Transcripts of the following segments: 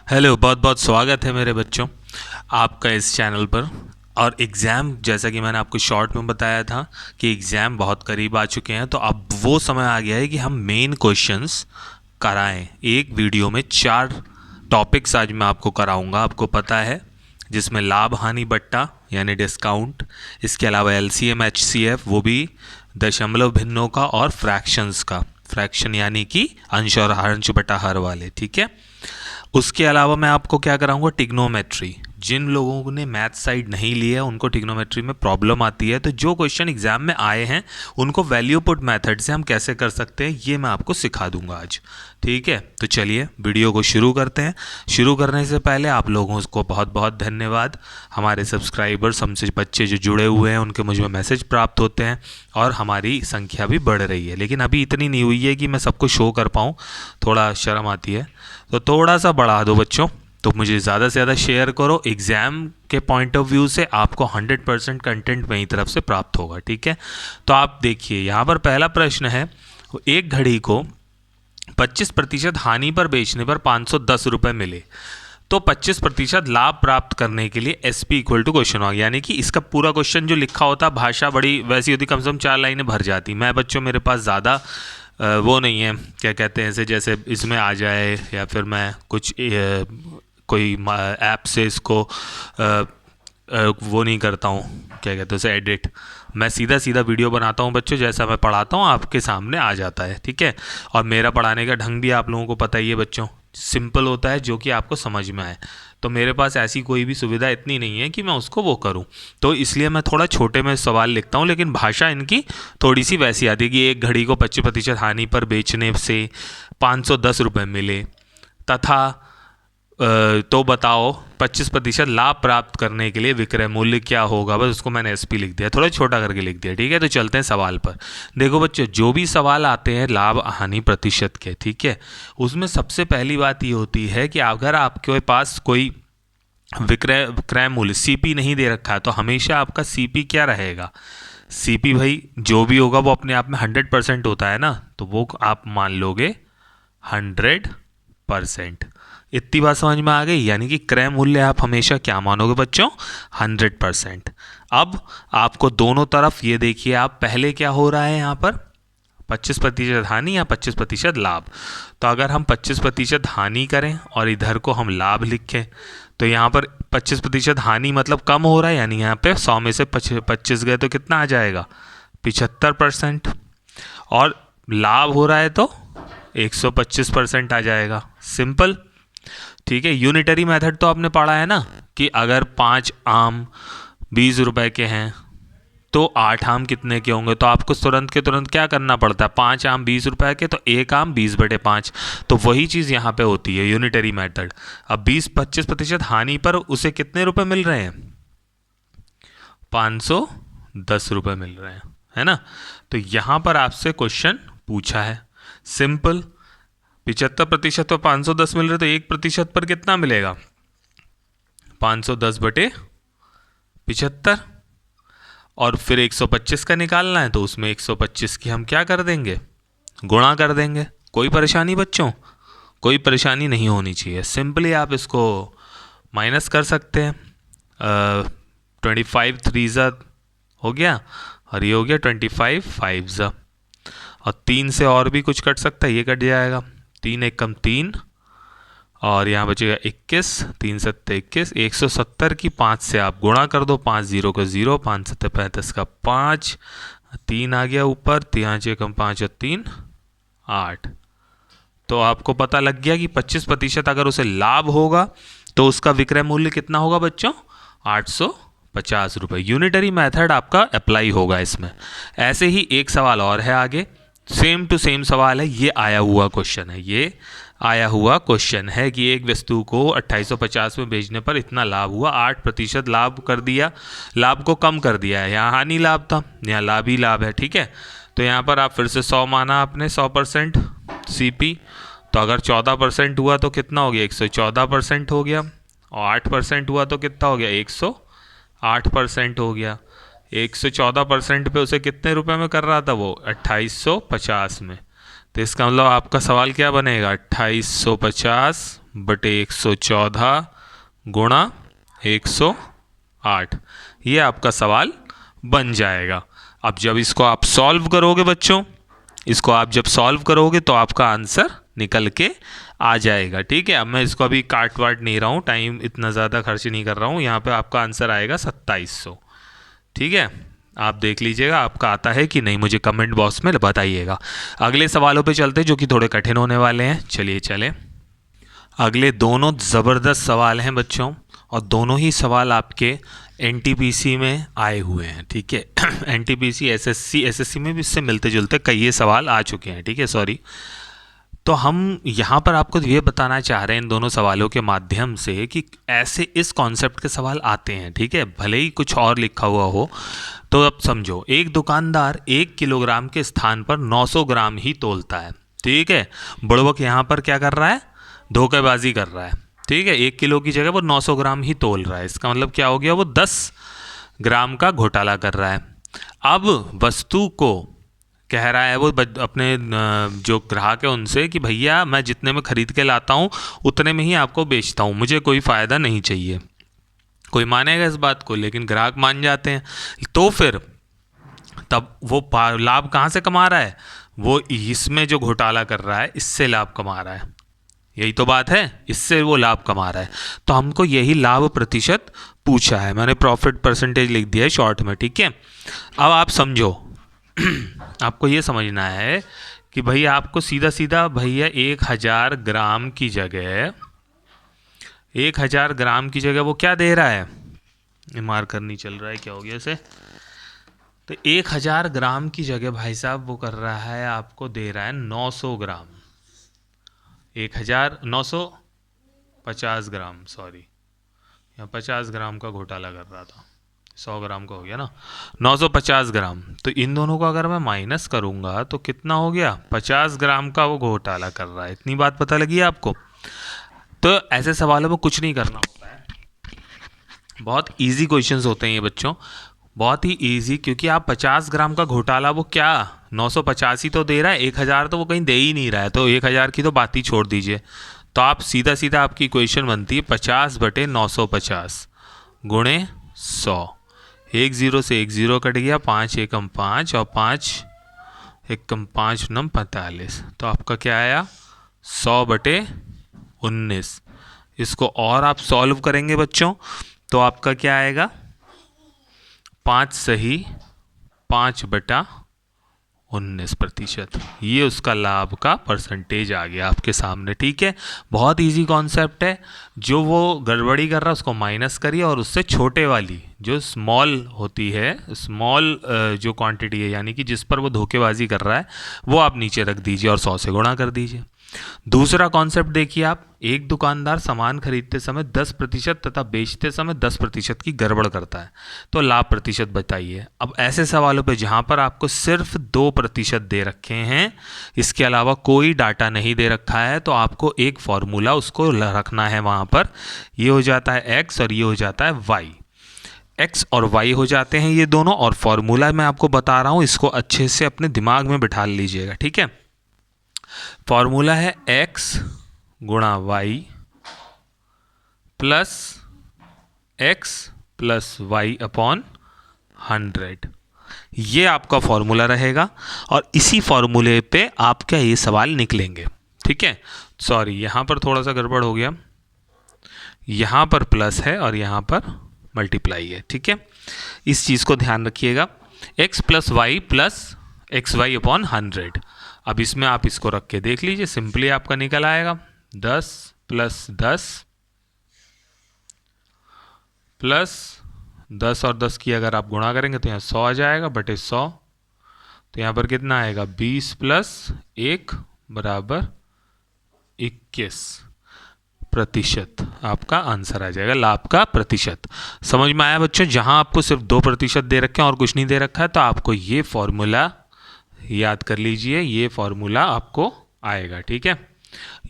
Hello, बहुत बहुत स्वागत है मेरे बच्चों आपका इस चैनल पर। और एग्ज़ाम, जैसा कि मैंने आपको शॉर्ट में बताया था कि एग्ज़ाम बहुत करीब आ चुके हैं, तो अब वो समय आ गया है कि हम मेन क्वेश्चंस कराएं। एक वीडियो में 4 टॉपिक्स आज मैं आपको कराऊंगा, आपको पता है, जिसमें लाभ हानि बट्टा यानी डिस्काउंट, इसके अलावा एलसीएम एचसीएफ, वो भी दशमलव भिन्नों का, और फ्रैक्शंस का, फ्रैक्शन यानी कि अंश और अंश बटा हर वाले, ठीक है। उसके अलावा मैं आपको क्या कराऊंगा, टिग्नोमेट्री। जिन लोगों ने मैथ साइड नहीं ली है उनको टिग्नोमेट्री में प्रॉब्लम आती है, तो जो क्वेश्चन एग्जाम में आए हैं उनको वैल्यू पुट मेथड से हम कैसे कर सकते हैं ये मैं आपको सिखा दूंगा आज, ठीक है। तो चलिए वीडियो को शुरू करते हैं। शुरू करने से पहले आप लोगों को बहुत बहुत धन्यवाद। हमारे सब्सक्राइबर्स, हमसे बच्चे जो जुड़े हुए हैं उनके मुझे मैसेज प्राप्त होते हैं और हमारी संख्या भी बढ़ रही है, लेकिन अभी इतनी नहीं हुई है कि मैं सबको शो कर पाऊँ, थोड़ा शर्म आती है, तो थोड़ा सा बढ़ा दो बच्चों। तो मुझे ज़्यादा से ज़्यादा शेयर करो। एग्ज़ाम के पॉइंट ऑफ व्यू से आपको 100% कंटेंट मेरी तरफ से प्राप्त होगा, ठीक है। तो आप देखिए यहाँ पर पहला प्रश्न है, एक घड़ी को 25% हानि पर बेचने पर 510 रुपये मिले, तो 25% लाभ प्राप्त करने के लिए S P equal to question mark, यानी कि इसका पूरा क्वेश्चन जो लिखा होता, भाषा बड़ी वैसी होती, कम से कम 4 लाइनें भर जाती। मैं बच्चों, मेरे पास ज़्यादा वो नहीं है, क्या कहते हैं इसे, जैसे इसमें आ जाए या फिर मैं कुछ कोई ऐप से इसको वो नहीं करता हूँ, क्या कहते हैं उसे, एडिट। मैं सीधा सीधा वीडियो बनाता हूँ बच्चों, जैसा मैं पढ़ाता हूँ आपके सामने आ जाता है, ठीक है। और मेरा पढ़ाने का ढंग भी आप लोगों को पता ही है बच्चों, सिंपल होता है जो कि आपको समझ में आए। तो मेरे पास ऐसी कोई भी सुविधा इतनी नहीं है कि मैं उसको वो करूं, तो इसलिए मैं थोड़ा छोटे में सवाल लिखता हूं, लेकिन भाषा इनकी थोड़ी सी वैसी आती है कि एक घड़ी को 25% हानि पर बेचने से 510 रुपये मिले, तथा तो बताओ 25% लाभ प्राप्त करने के लिए विक्रय मूल्य क्या होगा। बस उसको मैंने एसपी लिख दिया, थोड़ा छोटा करके लिख दिया, ठीक है। तो चलते हैं सवाल पर। देखो बच्चों, जो भी सवाल आते हैं लाभ हानि प्रतिशत के, ठीक है, उसमें सबसे पहली बात ये होती है कि अगर आपके पास कोई विक्रय मूल्य सीपी नहीं दे रखा है, तो हमेशा आपका सीपी क्या रहेगा, सीपी भाई जो भी होगा वो अपने आप में 100% होता है ना, तो वो आप मान लोगे 100%। इतनी बात समझ में आ गई, यानी कि क्रय मूल्य आप हमेशा क्या मानोगे बच्चों, 100%। अब आपको दोनों तरफ ये देखिए, आप पहले क्या हो रहा है यहाँ पर, 25% हानि या 25% लाभ। तो अगर हम 25% हानि करें और इधर को हम लाभ लिखें, तो यहाँ पर 25% हानि मतलब कम हो रहा है, यानी यहाँ पे 100 में से 25 गए तो कितना आ जाएगा, 75%। और लाभ हो रहा है तो 125% आ जाएगा, सिंपल, ठीक है। यूनिटरी मेथड तो आपने पढ़ा है ना, कि अगर 5 आम 20 रुपए के हैं तो 8 आम कितने के होंगे, तो आपको तुरंत के तुरंत क्या करना पड़ता है, 5 आम 20 रुपए के, तो 1 आम 20/5। तो वही चीज़ यहाँ पे होती है यूनिटरी मेथड। अब 25% हानि पर उसे कितने रुपए मिल रहे हैं, 510 रुपये मिल रहे हैं, है ना। तो यहाँ पर आपसे क्वेश्चन पूछा है, सिंपल, 75% पर 510 मिल रहे, तो 1% पर कितना मिलेगा, 510/75। और फिर 125 का निकालना है, तो उसमें 125 की हम क्या कर देंगे, गुणा कर देंगे। कोई परेशानी बच्चों, कोई परेशानी नहीं होनी चाहिए, सिंपली आप इसको माइनस कर सकते हैं। 25 3 हो गया, और ये हो गया 25 5, और 3 से और भी कुछ कट सकता है, ये कट जाएगा, 3 1 कम 3, और यहाँ बचेगा 21, 3 7 21, 170 की 5 से आप गुणा कर दो, 5 0 का 0, 5 7 35 का 5, 3 आ गया ऊपर, 3 6 कम 5 और 3 8। तो आपको पता लग गया कि 25% अगर उसे लाभ होगा तो उसका विक्रय मूल्य कितना होगा बच्चों, 850 रुपये। यूनिटरी मेथड आपका अप्लाई होगा इसमें। ऐसे ही एक सवाल और है आगे, सेम टू सेम सवाल है, ये आया हुआ क्वेश्चन है, ये आया हुआ क्वेश्चन है कि एक वस्तु को 2850 में बेचने पर इतना लाभ हुआ, 8% लाभ कर दिया, लाभ को कम कर दिया है, यहाँ हानि लाभ था, यहाँ लाभ ही लाभ है, ठीक है। तो यहाँ पर आप फिर से 100 माना आपने, 100% सीपी, तो अगर 14% हुआ तो कितना हो गया, 114% हो गया, और 8% हुआ तो कितना हो गया, 108% हो गया। 114% पे उसे कितने रुपए में कर रहा था वो, 2850 में। तो इसका मतलब आपका सवाल क्या बनेगा, 2850 बटे 114 गुणा 108, ये आपका सवाल बन जाएगा। अब जब इसको आप सॉल्व करोगे बच्चों, इसको आप जब सॉल्व करोगे तो आपका आंसर निकल के आ जाएगा। ठीक है, अब मैं इसको अभी काट वाट नहीं रहा हूँ, टाइम इतना ज़्यादा खर्च नहीं कर रहा हूँ। यहाँ पे आपका आंसर आएगा 2700। ठीक है, आप देख लीजिएगा आपका आता है कि नहीं, मुझे कमेंट बॉक्स में बताइएगा। अगले सवालों पे चलते जो कि थोड़े कठिन होने वाले हैं। चलिए चले, अगले दोनों ज़बरदस्त सवाल हैं बच्चों, और दोनों ही सवाल आपके एनटीपीसी में आए हुए हैं। ठीक है, एनटीपीसी एसएससी में भी इससे मिलते जुलते कई ये सवाल आ चुके हैं। ठीक है, सॉरी। तो हम यहाँ पर आपको ये बताना चाह रहे हैं इन दोनों सवालों के माध्यम से कि ऐसे इस कॉन्सेप्ट के सवाल आते हैं। ठीक है, भले ही कुछ और लिखा हुआ हो। तो अब समझो, एक दुकानदार 1 किलोग्राम के स्थान पर 900 ग्राम ही तोलता है। ठीक है, बुड़बक यहाँ पर क्या कर रहा है, धोखेबाजी कर रहा है। ठीक है, 1 किलो की जगह वो 900 ग्राम ही तोल रहा है। इसका मतलब क्या हो गया, वो 10 ग्राम का घोटाला कर रहा है। अब वस्तु को कह रहा है वो अपने जो ग्राहक है उनसे कि भैया मैं जितने में ख़रीद के लाता हूँ उतने में ही आपको बेचता हूँ, मुझे कोई फ़ायदा नहीं चाहिए। कोई मानेगा इस बात को, लेकिन ग्राहक मान जाते हैं। तो फिर तब वो लाभ कहाँ से कमा रहा है, वो इसमें जो घोटाला कर रहा है इससे लाभ कमा रहा है। यही तो बात है, इससे वो लाभ कमा रहा है। तो हमको यही लाभ प्रतिशत पूछा है, मैंने प्रॉफिट परसेंटेज लिख दिया है शॉर्ट में। ठीक है, अब आप समझो आपको ये समझना है कि भैया आपको सीधा सीधा भैया 1000 ग्राम की जगह 1000 ग्राम की जगह वो क्या दे रहा है, मार्कर नहीं चल रहा है, क्या हो गया इसे। तो 1000 ग्राम की जगह भाई साहब वो कर रहा है, आपको दे रहा है 900 ग्राम। 950 ग्राम, सॉरी यहाँ 50 ग्राम का घोटाला कर रहा था, 100 ग्राम का हो गया ना, 950 ग्राम। तो इन दोनों को अगर मैं माइनस करूँगा तो कितना हो गया, 50 ग्राम का वो घोटाला कर रहा है। इतनी बात पता लगी आपको। तो ऐसे सवालों में कुछ नहीं करना होता है, बहुत इजी क्वेश्चंस होते हैं ये बच्चों, बहुत ही इजी। क्योंकि आप 50 ग्राम का घोटाला वो क्या 950 ही तो दे रहा है, 1000 तो वो कहीं दे ही नहीं रहा है, तो 1000 की तो बात ही छोड़ दीजिए। तो आप सीधा सीधा आपकी इक्वेशन बनती है 50 बटे 950 गुणे 100। 1 0 से 1 0 कट गया, 5 एकम 5 और 5 एकम 5 9 45। तो आपका क्या आया 100 बटे 19। इसको और आप सॉल्व करेंगे बच्चों तो आपका क्या आएगा 5 सही 5 बटा 19%। ये उसका लाभ का परसेंटेज आ गया आपके सामने। ठीक है, बहुत इजी कॉन्सेप्ट है। जो वो गड़बड़ी कर रहा है उसको माइनस करिए और उससे छोटे वाली जो स्मॉल होती है, स्मॉल जो क्वांटिटी है यानी कि जिस पर वो धोखेबाजी कर रहा है वो आप नीचे रख दीजिए और 100 से गुणा कर दीजिए। दूसरा कॉन्सेप्ट देखिए आप, एक दुकानदार सामान खरीदते समय 10% तथा बेचते समय 10% की गड़बड़ करता है, तो लाभ प्रतिशत बताइए। अब ऐसे सवालों पे जहां पर आपको सिर्फ 2% दे रखे हैं, इसके अलावा कोई डाटा नहीं दे रखा है, तो आपको एक फॉर्मूला उसको रखना है वहां पर। ये हो जाता है x और ये हो जाता है y। x और y हो जाते हैं ये दोनों, और फॉर्मूला मैं आपको बता रहा हूं, इसको अच्छे से अपने दिमाग में बिठा लीजिएगा। ठीक है, फॉर्मूला है x गुणा y plus x plus Y upon 100। ये आपका फॉर्मूला रहेगा और इसी फॉर्मूले पे आपका ये सवाल निकलेंगे। ठीक है, सॉरी यहाँ पर थोड़ा सा गड़बड़ हो गया, यहाँ पर प्लस है और यहाँ पर मल्टीप्लाई है। ठीक है, इस चीज़ को ध्यान रखिएगा, x plus Y plus X Y upon 100। अब इसमें आप इसको रख के देख लीजिए, सिंपली आपका निकल आएगा 10 प्लस 10 प्लस 10 और 10 की अगर आप गुणा करेंगे तो यहाँ 100 आ जाएगा बटे 100। तो यहाँ पर कितना आएगा 20 प्लस 1 बराबर 21%। आपका आंसर आ जाएगा लाभ का प्रतिशत। समझ में आया बच्चों, जहाँ आपको सिर्फ 2% दे रखे हैं और कुछ नहीं दे रखा है तो आपको ये फॉर्मूला याद कर लीजिए, ये फॉर्मूला आपको आएगा। ठीक है,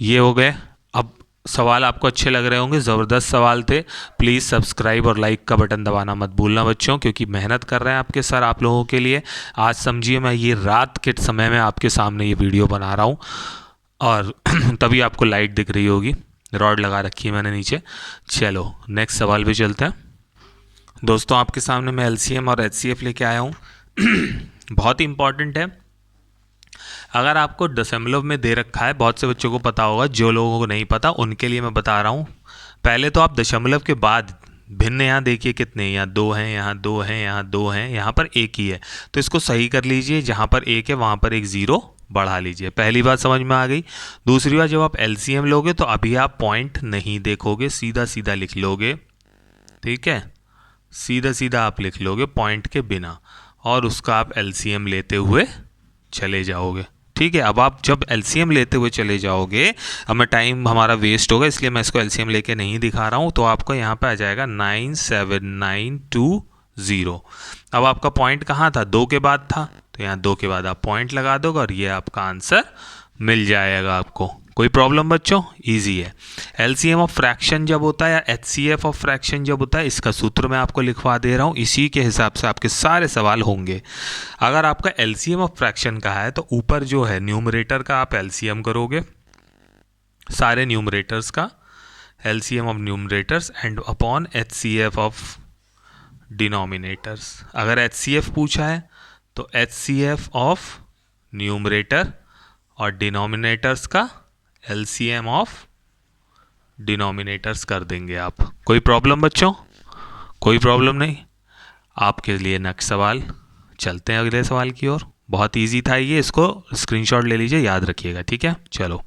ये हो गए। अब सवाल आपको अच्छे लग रहे होंगे, ज़बरदस्त सवाल थे। प्लीज़ सब्सक्राइब और लाइक का बटन दबाना मत भूलना बच्चों, क्योंकि मेहनत कर रहे हैं आपके सर आप लोगों के लिए। आज समझिए मैं ये रात के समय में आपके सामने ये वीडियो बना रहा हूँ और तभी आपको लाइट दिख रही होगी। रॉड लगा रखी है मैंने नीचे। चलो नेक्स्ट सवाल पे चलते हैं। दोस्तों आपके सामने मैं एलसीएम और एचसीएफ लेके आया हूँ। बहुत ही इंपॉर्टेंट है। अगर आपको दशमलव में दे रखा है, बहुत से बच्चों को पता होगा, जो लोगों को नहीं पता उनके लिए मैं बता रहा हूँ। पहले तो आप दशमलव के बाद भिन्न यहाँ देखिए कितने, यहाँ 2 हैं, यहाँ 2 हैं, यहाँ 2 हैं, यहाँ पर 1 ही है, तो इसको सही कर लीजिए। जहाँ पर 1 है वहाँ पर एक 0 बढ़ा लीजिए। पहली बात समझ में आ गई। दूसरी बात, जब आप एलसीएम लोगे तो अभी आप पॉइंट नहीं देखोगे, सीधा सीधा लिख लोगे, ठीक है, सीधा सीधा आप लिख लोगे पॉइंट के बिना, और उसका आप एलसीएम लेते हुए चले जाओगे, ठीक है। अब आप जब एलसीएम लेते हुए चले जाओगे, अब मैं टाइम हमारा वेस्ट होगा इसलिए मैं इसको एलसीएम लेके नहीं दिखा रहा हूँ, तो आपको यहाँ पे आ जाएगा 97920। अब आपका पॉइंट कहाँ था, 2 के बाद था, तो यहाँ 2 के बाद आप पॉइंट लगा दोगे और ये आपका आंसर मिल जाएगा आपको। कोई प्रॉब्लम बच्चों, इजी है। एलसीएम ऑफ फ्रैक्शन जब होता है या एचसीएफ ऑफ फ्रैक्शन जब होता है, इसका सूत्र मैं आपको लिखवा दे रहा हूँ, इसी के हिसाब से आपके सारे सवाल होंगे। अगर आपका एलसीएम ऑफ फ्रैक्शन का है तो ऊपर जो है न्यूमरेटर का आप एलसीएम करोगे, सारे न्यूमरेटर्स का LCM of numerators and upon HCF of denominators. अगर एचसीएफ पूछा है तो एचसीएफ ऑफ न्यूमरेटर और डिनोमिनेटर्स का एलसीएम ऑफ डिनोमिनेटर्स कर देंगे आप। कोई प्रॉब्लम बच्चों, कोई प्रॉब्लम नहीं। आपके लिए नेक्स्ट सवाल, चलते हैं अगले सवाल की ओर। बहुत इजी था ये, इसको स्क्रीनशॉट ले लीजिए, याद रखिएगा, ठीक है। चलो